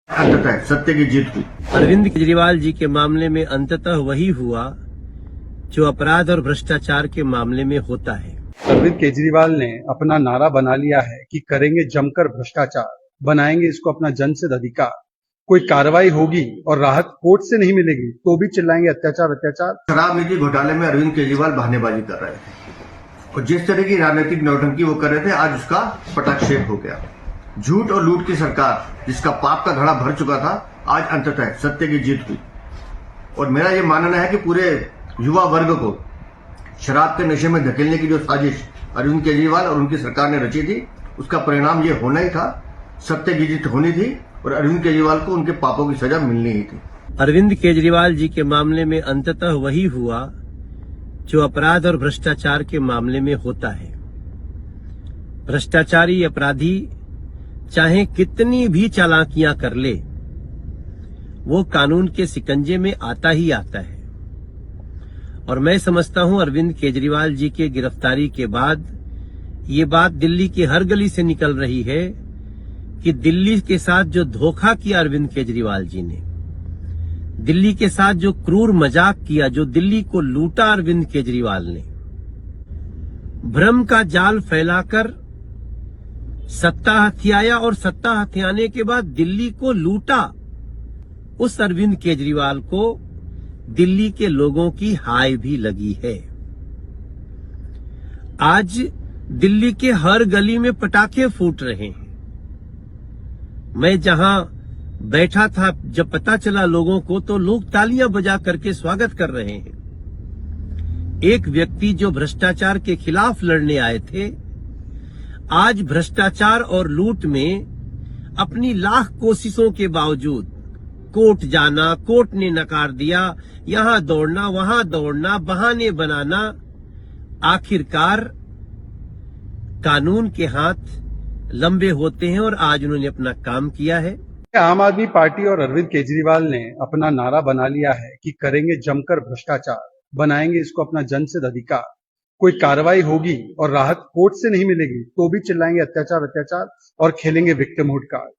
अंततः सत्य की जीत हुई। अरविंद केजरीवाल जी के मामले में अंततः वही हुआ जो अपराध और भ्रष्टाचार के मामले में होता है। अरविंद केजरीवाल ने अपना नारा बना लिया है कि करेंगे जमकर भ्रष्टाचार, बनाएंगे इसको अपना जनसिद्ध अधिकार। कोई कार्रवाई होगी और राहत कोर्ट से नहीं मिलेगी तो भी चिल्लाएंगे अत्याचार अत्याचार। शराब नीति घोटाले में अरविंद केजरीवाल बहानेबाजी कर रहे थे और जिस तरह की राजनीतिक नौटंकी वो कर रहे थे, आज उसका पटाक्षेप हो गया। झूठ और लूट की सरकार जिसका पाप का घड़ा भर चुका था, आज अंततः सत्य की जीत हुई। और मेरा ये मानना है कि पूरे युवा वर्ग को शराब के नशे में धकेलने की जो साजिश अरविंद केजरीवाल और उनकी सरकार ने रची थी, उसका परिणाम ये होना ही था। सत्य की जीत होनी थी और अरविंद केजरीवाल को उनके पापों की सजा मिलनी ही थी। अरविंद केजरीवाल जी के मामले में अंततः वही हुआ जो अपराध और भ्रष्टाचार के मामले में होता है। भ्रष्टाचारी अपराधी चाहे कितनी भी चालाकियां कर ले, वो कानून के शिकंजे में आता ही आता है। और मैं समझता हूं अरविंद केजरीवाल जी के गिरफ्तारी के बाद ये बात दिल्ली की हर गली से निकल रही है कि दिल्ली के साथ जो धोखा किया अरविंद केजरीवाल जी ने, दिल्ली के साथ जो क्रूर मजाक किया, जो दिल्ली को लूटा अरविंद केजरीवाल ने, भ्रम का जाल फैलाकर सत्ता हथियाया और सत्ता हथियाने के बाद दिल्ली को लूटा, उस अरविंद केजरीवाल को दिल्ली के लोगों की हाय भी लगी है। आज दिल्ली के हर गली में पटाखे फूट रहे हैं। मैं जहां बैठा था, जब पता चला लोगों को, तो लोग तालियां बजा करके स्वागत कर रहे हैं। एक व्यक्ति जो भ्रष्टाचार के खिलाफ लड़ने आए थे, आज भ्रष्टाचार और लूट में अपनी लाख कोशिशों के बावजूद कोर्ट जाना, कोर्ट ने नकार दिया, यहां दौड़ना, वहां दौड़ना, बहाने बनाना, आखिरकार कानून के हाथ लंबे होते हैं और आज उन्होंने अपना काम किया है। आम आदमी पार्टी और अरविंद केजरीवाल ने अपना नारा बना लिया है कि करेंगे जमकर भ्रष्टाचार, बनाएंगे इसको अपना जनसिद्ध अधिकार। कोई कार्रवाई होगी और राहत कोर्ट से नहीं मिलेगी तो भी चिल्लाएंगे अत्याचार अत्याचार और खेलेंगे विक्टिमहुड कार्ड।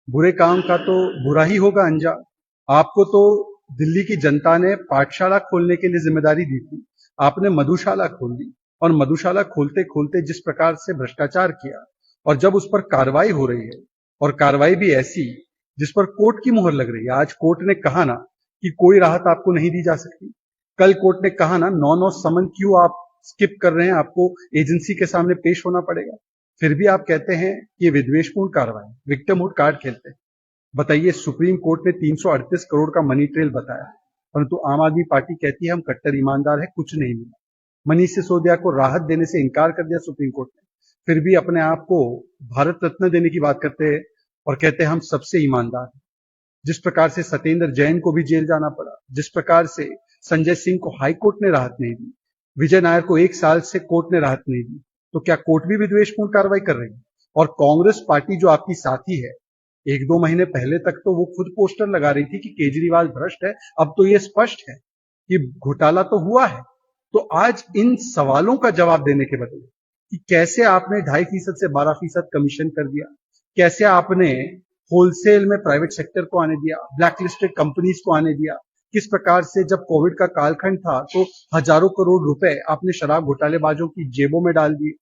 बुरे काम का तो बुरा ही होगा अंजाम। आपको तो दिल्ली की जनता ने पाठशाला खोलने के लिए जिम्मेदारी दी थी, आपने मधुशाला खोल दी और मधुशाला खोलते खोलते जिस प्रकार से भ्रष्टाचार किया, और जब उस पर कार्रवाई हो रही है और कार्रवाई भी ऐसी जिस पर कोर्ट की मुहर लग रही है। आज कोर्ट ने कहा ना कि कोई राहत आपको नहीं दी जा सकती, कल कोर्ट ने कहा ना 9-9 समन क्यों आप स्किप कर रहे हैं, आपको एजेंसी के सामने पेश होना पड़ेगा। फिर भी आप कहते हैं कि ये विद्वेषपूर्ण कार्रवाई, विक्टिमहुड कार्ड खेलते हैं। बताइए, सुप्रीम कोर्ट ने 338 करोड़ का मनी ट्रेल बताया, परंतु आम आदमी पार्टी कहती है हम कट्टर ईमानदार है, कुछ नहीं मिला। मनीष सिसोदिया को राहत देने से इनकार कर दिया सुप्रीम कोर्ट ने, फिर भी अपने आप को भारत रत्न देने की बात करते हैं और कहते हैं हम सबसे ईमानदार हैं। जिस प्रकार से सत्येंद्र जैन को भी जेल जाना पड़ा, जिस प्रकार से संजय सिंह को हाई कोर्ट ने राहत नहीं दी, विजय नायर को 1 साल से कोर्ट ने राहत नहीं दी, तो क्या कोर्ट भी विद्वेषपूर्ण कार्रवाई कर रही है? और कांग्रेस पार्टी जो आपकी साथी है, 1-2 महीने पहले तक तो वो खुद पोस्टर लगा रही थी कि केजरीवाल भ्रष्ट है, अब तो ये स्पष्ट है कि घोटाला तो हुआ है। तो आज इन सवालों का जवाब देने के बदले कि कैसे आपने 2.5% से 12% कमीशन कर दिया, कैसे आपने होलसेल में प्राइवेट सेक्टर को आने दिया, ब्लैकलिस्टेड कंपनीज को आने दिया, किस प्रकार से जब कोविड का कालखंड था तो हजारों करोड़ रुपए आपने शराब घोटालेबाजों की जेबों में डाल दिए।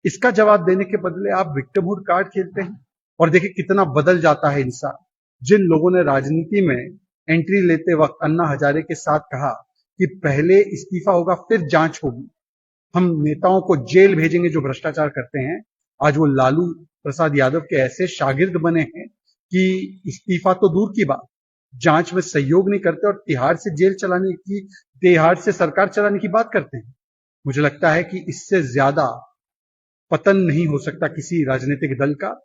इसका जवाब देने के बदले आप विक्टिमहुड कार्ड खेलते हैं। और देखिए कितना बदल जाता है इंसान। जिन लोगों ने राजनीति में एंट्री लेते वक्त अन्ना हजारे के साथ कहा कि पहले इस्तीफा होगा फिर जांच होगी, हम नेताओं को जेल भेजेंगे जो भ्रष्टाचार करते हैं, आज वो लालू प्रसाद यादव के ऐसे शागिर्द बने हैं कि इस्तीफा तो दूर की बात, जांच में सहयोग नहीं करते और तिहाड़ से सरकार चलाने की बात करते हैं। मुझे लगता है कि इससे ज्यादा पतन नहीं हो सकता किसी राजनीतिक दल का।